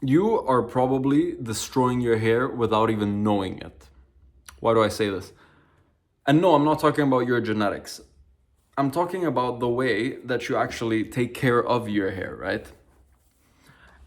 you are probably destroying your hair without even knowing it. Why do I say this? And no, I'm not talking about your genetics. I'm talking about the way that you actually take care of your hair, right?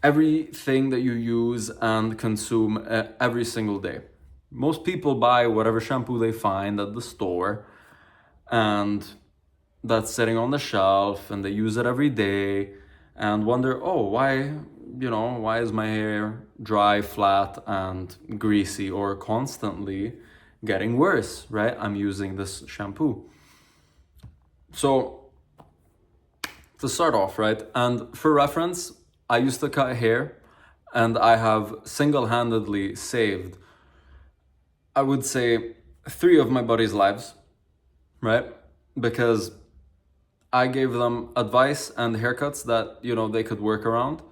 Everything that you use and consume every single day. Most people buy whatever shampoo they find at the store, and that's sitting on the shelf, and they use it every day and wonder, oh, why is my hair dry, flat, and greasy, or constantly getting worse, right? I'm using this shampoo. So to start off, right? And for reference, I used to cut hair, and I have single-handedly saved, I would say, 3 of my buddies' lives, right? Because I gave them advice and haircuts that, they could work around.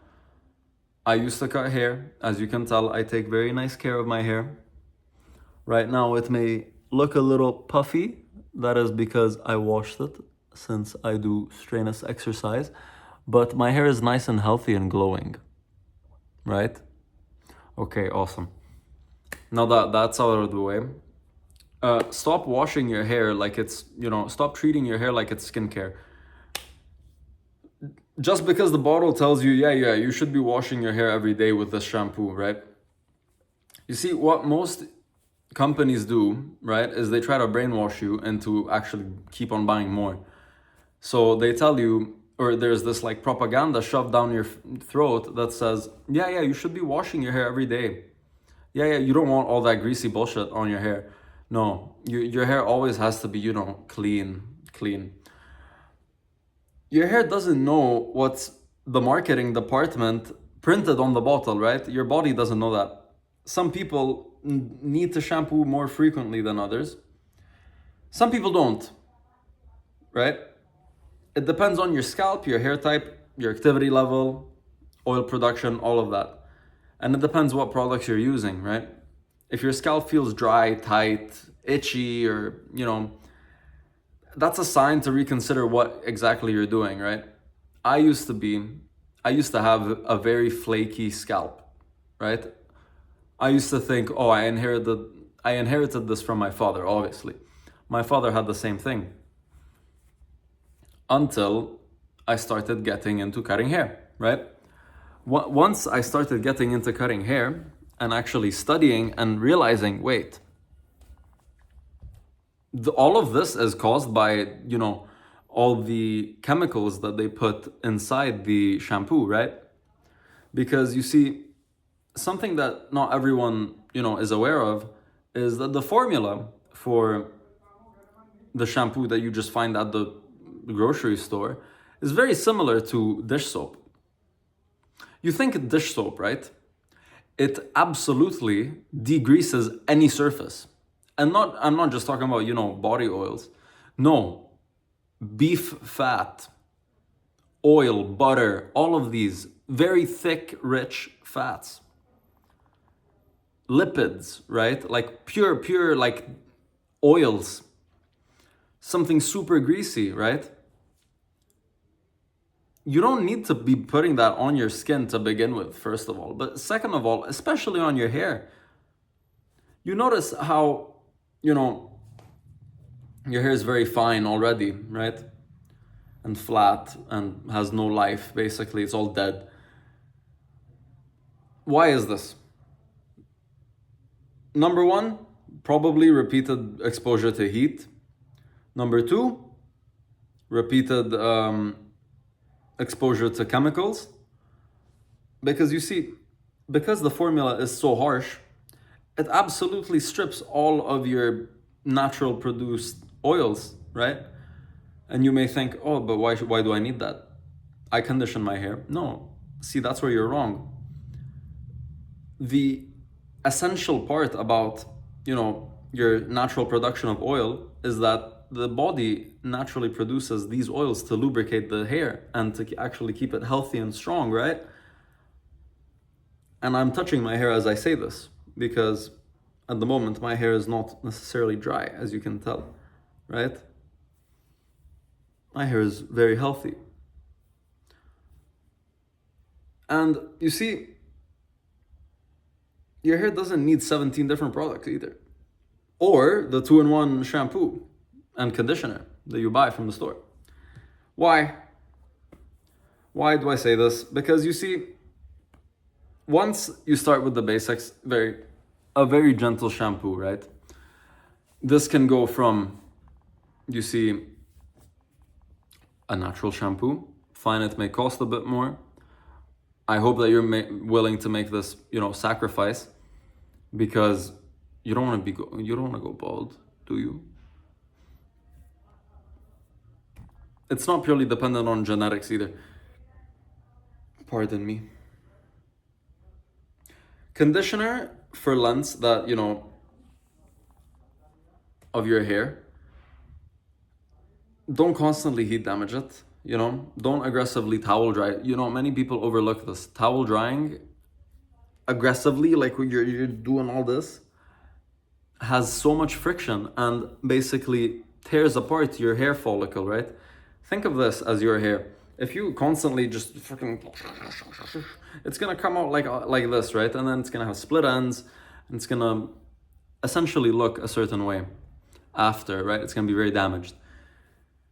I used to cut hair. As you can tell, I take very nice care of my hair. Right now, it may look a little puffy. That is because I washed it since I do strenuous exercise. But my hair is nice and healthy and glowing, right? Okay, awesome. Now that that's out of the way, stop washing your hair like it's, stop treating your hair like it's skincare. Just because the bottle tells you, yeah, you should be washing your hair every day with this shampoo, right? You see, what most companies do, right, is they try to brainwash you into actually keep on buying more. So they tell you, or there's this like propaganda shoved down your throat that says, yeah, you should be washing your hair every day. Yeah, you don't want all that greasy bullshit on your hair. No, your hair always has to be, clean. Your hair doesn't know what's the marketing department printed on the bottle, right? Your body doesn't know that. Some people need to shampoo more frequently than others. Some people don't, right? It depends on your scalp, your hair type, your activity level, oil production, all of that. And it depends what products you're using, right? If your scalp feels dry, tight, itchy, or, that's a sign to reconsider what exactly you're doing, right? I used to have a very flaky scalp, right? I used to think, oh, I inherited this from my father, obviously. My father had the same thing until I started getting into cutting hair, right? Once I started getting into cutting hair and actually studying and realizing, wait, all of this is caused by, all the chemicals that they put inside the shampoo, right? Because you see, something that not everyone, is aware of is that the formula for the shampoo that you just find at the grocery store is very similar to dish soap. You think dish soap, right? It absolutely degreases any surface. And I'm not just talking about, body oils. No, beef fat, oil, butter, all of these very thick, rich fats. Lipids, right? Like pure, like oils. Something super greasy, right? You don't need to be putting that on your skin to begin with, first of all. But second of all, especially on your hair. You notice how, your hair is very fine already, right? And flat and has no life, basically. It's all dead. Why is this? Number one, probably repeated exposure to heat. Number two, repeated exposure to chemicals. Because you see, because the formula is so harsh, it absolutely strips all of your natural produced oils, right? And you may think, oh, but why do I need that? I condition my hair. No, see, that's where you're wrong. The essential part about, your natural production of oil is that the body naturally produces these oils to lubricate the hair and to actually keep it healthy and strong, right? And I'm touching my hair as I say this because at the moment my hair is not necessarily dry, as you can tell, right? My hair is very healthy. And you see, your hair doesn't need 17 different products either. Or the 2-in-1 shampoo and conditioner that you buy from the store. Why? Why do I say this? Because you see, once you start with the basics, a very gentle shampoo, right? This can go from, you see, a natural shampoo. Fine, it may cost a bit more. I hope that you're willing to make this, sacrifice, because you don't want to go bald, do you? It's not purely dependent on genetics either. Pardon me. Conditioner for lengths that, of your hair, don't constantly heat damage it, Don't aggressively towel dry. Many people overlook this. Towel drying aggressively, like when you're doing all this, has so much friction and basically tears apart your hair follicle, right? Think of this as your hair. If you constantly just freaking, it's gonna come out like this, right? And then it's gonna have split ends, and it's gonna essentially look a certain way after, right? It's gonna be very damaged.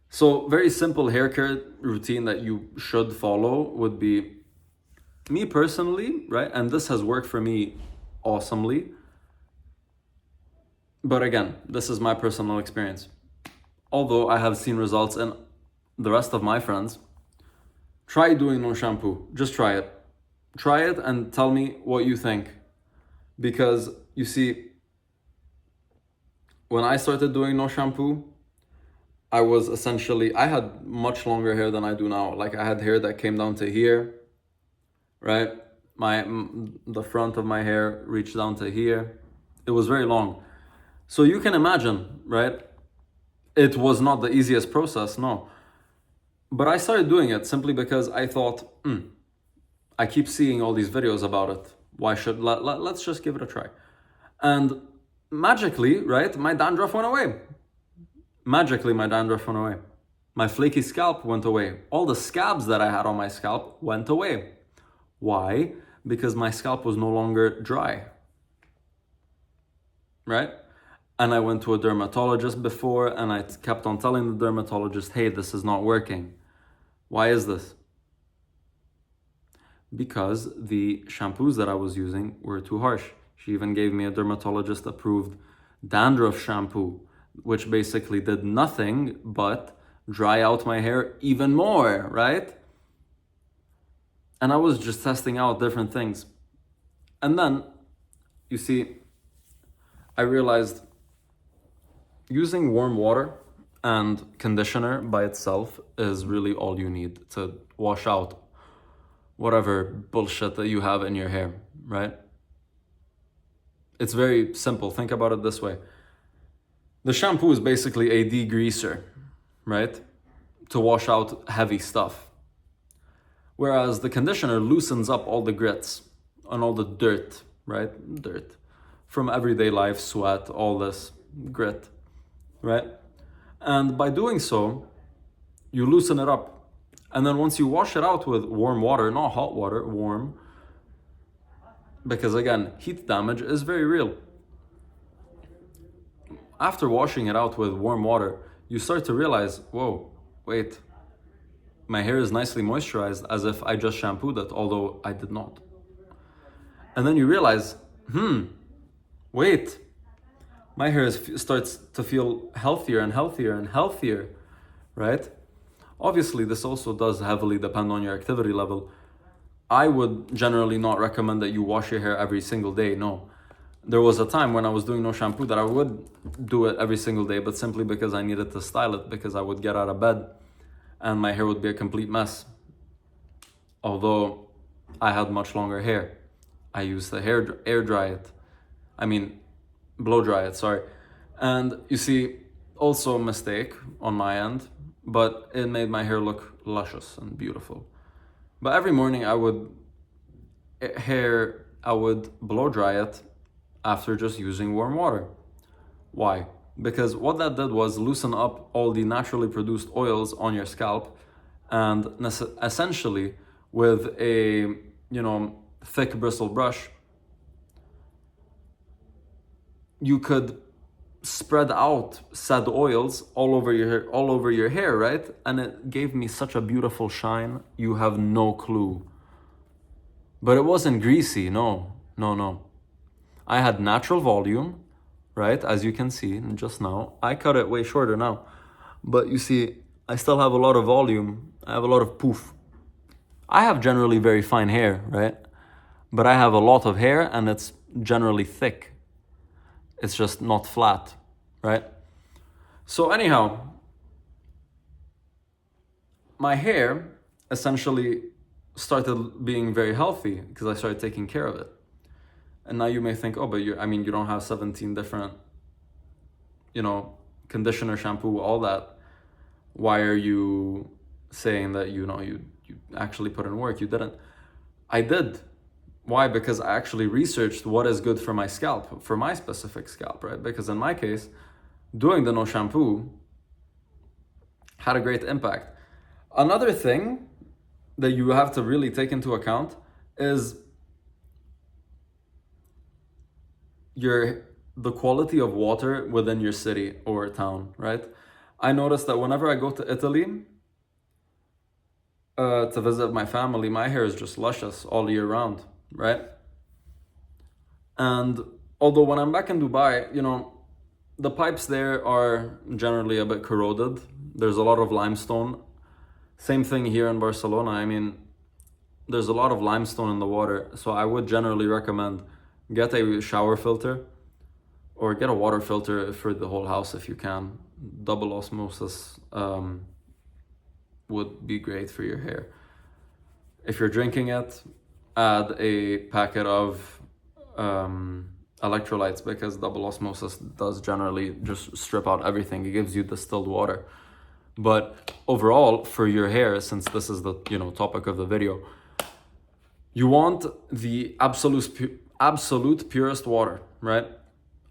So very simple hair care routine that you should follow would be, me personally, right? And this has worked for me awesomely. But again, this is my personal experience. Although I have seen results in the rest of my friends, try doing no shampoo. Just try it. Try it and tell me what you think. Because you see, when I started doing no shampoo, I had much longer hair than I do now. Like, I had hair that came down to here, right? The front of my hair reached down to here. It was very long. So you can imagine, right? It was not the easiest process, no. But I started doing it simply because I thought, I keep seeing all these videos about it. Let's just give it a try. And magically, right, my dandruff went away. Magically, my dandruff went away. My flaky scalp went away. All the scabs that I had on my scalp went away. Why? Because my scalp was no longer dry. Right? And I went to a dermatologist before, and I kept on telling the dermatologist, hey, this is not working. Why is this? Because the shampoos that I was using were too harsh. She even gave me a dermatologist approved dandruff shampoo, which basically did nothing but dry out my hair even more, right? And I was just testing out different things. And then, you see, I realized using warm water and conditioner by itself is really all you need to wash out whatever bullshit that you have in your hair, right? It's very simple. Think about it this way. The shampoo is basically a degreaser, right? To wash out heavy stuff. Whereas the conditioner loosens up all the grits and all the dirt, right? Dirt. From everyday life, sweat, all this grit, right? And by doing so, you loosen it up. And then once you wash it out with warm water, not hot water, warm, because again, heat damage is very real. After washing it out with warm water, you start to realize, whoa, wait, my hair is nicely moisturized as if I just shampooed it, although I did not. And then you realize, wait, my hair starts to feel healthier and healthier and healthier, right? Obviously, this also does heavily depend on your activity level. I would generally not recommend that you wash your hair every single day, no. There was a time when I was doing no shampoo that I would do it every single day, but simply because I needed to style it, because I would get out of bed and my hair would be a complete mess. Although I had much longer hair. I used to blow dry it, sorry. And you see, also a mistake on my end, but it made my hair look luscious and beautiful. But every morning I would blow dry it after just using warm water. Why? Because what that did was loosen up all the naturally produced oils on your scalp, and essentially with a thick bristle brush, you could spread out said oils all over your hair, right? And it gave me such a beautiful shine. You have no clue. But it wasn't greasy, no, no, no. I had natural volume, right? As you can see just now. I cut it way shorter now. But you see, I still have a lot of volume. I have a lot of poof. I have generally very fine hair, right? But I have a lot of hair and it's generally thick. It's just not flat, right? So anyhow, my hair essentially started being very healthy because I started taking care of it. And now you may think, oh, but you don't have 17 different, conditioner, shampoo, all that. Why are you saying that, you actually put in work? You didn't. I did. Why? Because I actually researched what is good for my scalp, for my specific scalp, right? Because in my case, doing the no shampoo had a great impact. Another thing that you have to really take into account is the quality of water within your city or town, right? I noticed that whenever I go to Italy to visit my family, my hair is just luscious all year round, right? And although when I'm back in Dubai, the pipes there are generally a bit corroded. There's a lot of limestone. Same thing here in Barcelona. There's a lot of limestone in the water. So I would generally recommend get a shower filter or get a water filter for the whole house if you can. Double osmosis would be great for your hair. If you're drinking it, add a packet of electrolytes because double osmosis does generally just strip out everything. It gives you distilled water. But overall, for your hair, since this is the topic of the video, you want the absolute purest water, right?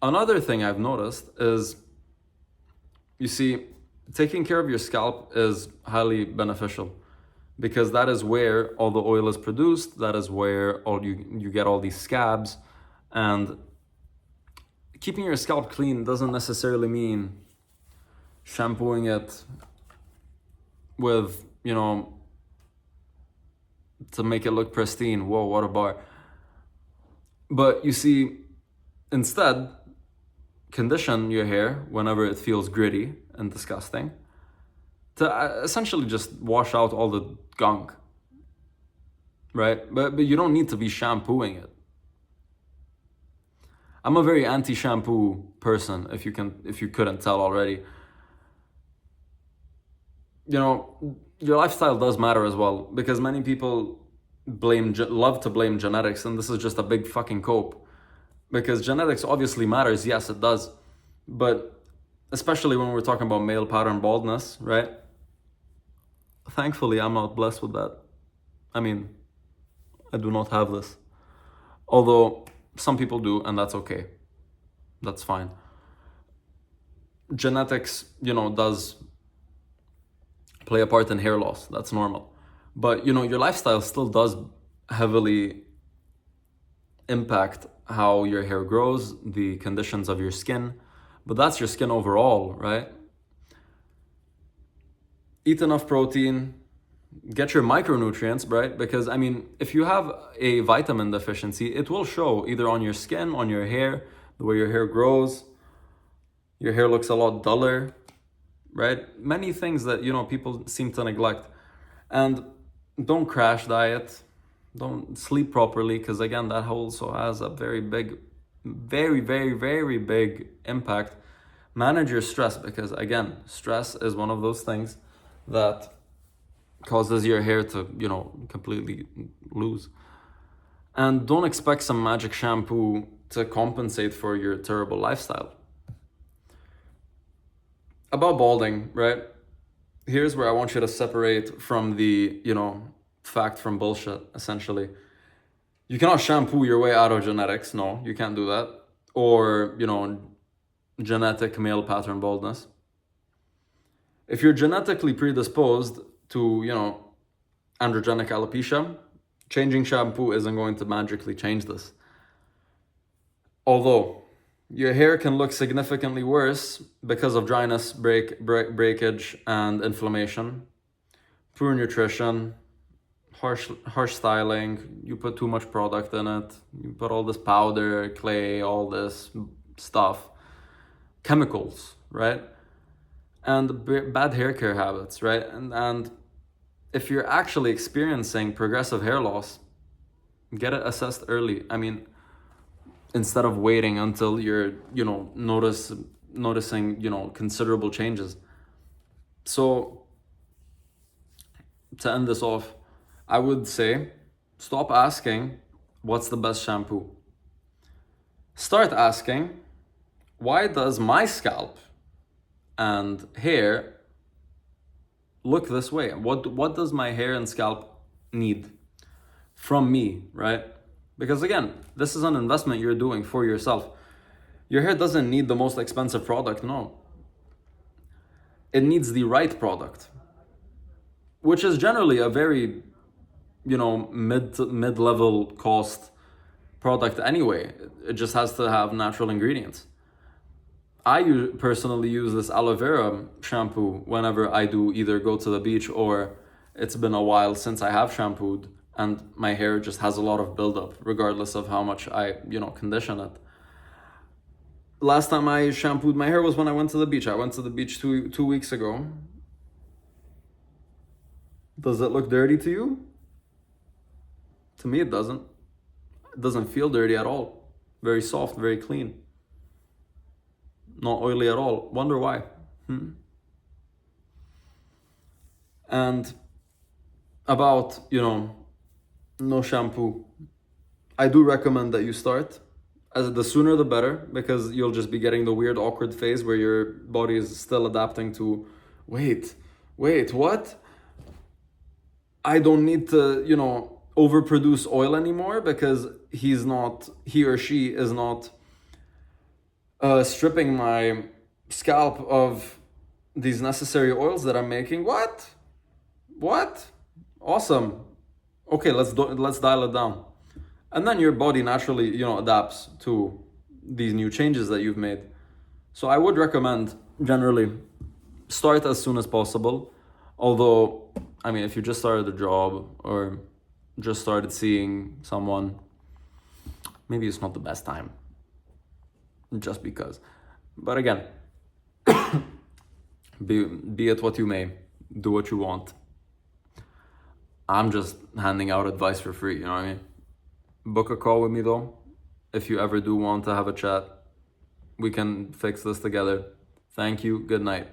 Another thing I've noticed is, you see, taking care of your scalp is highly beneficial because that is where all the oil is produced. That is where you get all these scabs. And keeping your scalp clean doesn't necessarily mean shampooing it with, to make it look pristine. Whoa, what a bar. But you see, instead, condition your hair whenever it feels gritty and disgusting to essentially just wash out all the gunk, right? But you don't need to be shampooing it. I'm a very anti-shampoo person, if you couldn't tell already. Your lifestyle does matter as well, because many people love to blame genetics, and this is just a big fucking cope. Because genetics obviously matters, yes, it does. But especially when we're talking about male pattern baldness, right? Thankfully, I'm not blessed with that. I do not have this. Although some people do, and that's okay. That's fine. Genetics, does play a part in hair loss. That's normal. But, your lifestyle still does heavily impact how your hair grows, the conditions of your skin. But that's your skin overall, right? Eat enough protein, get your micronutrients, right? Because, if you have a vitamin deficiency, it will show either on your skin, on your hair, the way your hair grows. Your hair looks a lot duller, right? Many things that, people seem to neglect. And don't crash diet. Don't sleep properly, because again, that also has a very big, very, very, very big impact. Manage your stress, because again, stress is one of those things that causes your hair to, completely lose. And don't expect some magic shampoo to compensate for your terrible lifestyle. About balding, right? Here's where I want you to separate from the, fact from bullshit, essentially. You cannot shampoo your way out of genetics. No, you can't do that. Or, genetic male pattern baldness. If you're genetically predisposed to, androgenic alopecia, changing shampoo isn't going to magically change this. Although, Your hair can look significantly worse because of dryness, breakage, and inflammation. Poor nutrition, harsh styling. You put too much product in it. You put all this powder, clay, all this stuff, chemicals, right? And bad hair care habits, right? And if you're actually experiencing progressive hair loss, get it assessed early. I mean, instead of waiting until you're, noticing, considerable changes. So to end this off, I would say stop asking what's the best shampoo. Start asking, why does my scalp and hair look this way? What does my hair and scalp need from me, right? Because again, this is an investment you're doing for yourself. Your hair doesn't need the most expensive product, no. It needs the right product, which is generally a very, mid-level cost product anyway. It just has to have natural ingredients. I personally use this aloe vera shampoo whenever I do either go to the beach or it's been a while since I have shampooed and my hair just has a lot of buildup regardless of how much I, condition it. Last time I shampooed my hair was when I went to the beach. I went to the beach two weeks ago. Does it look dirty to you? To me, it doesn't. It doesn't feel dirty at all. Very soft, very clean. Not oily at all. Wonder why. And about, no shampoo. I do recommend that you start. As the sooner the better, because you'll just be getting the weird, awkward phase where your body is still adapting to, wait, what? I don't need to, overproduce oil anymore because he or she is not stripping my scalp of these necessary oils that I'm making. What? Awesome. Okay, let's dial it down. And then your body naturally, adapts to these new changes that you've made. So I would recommend generally start as soon as possible. Although, I mean, if you just started a job or just started seeing someone, maybe it's not the best time. Just because. But again, be it what you may, do what you want. I'm just handing out advice for free, you know what I mean? Book a call with me though. If you ever do want to have a chat, we can fix this together. Thank you. Good night.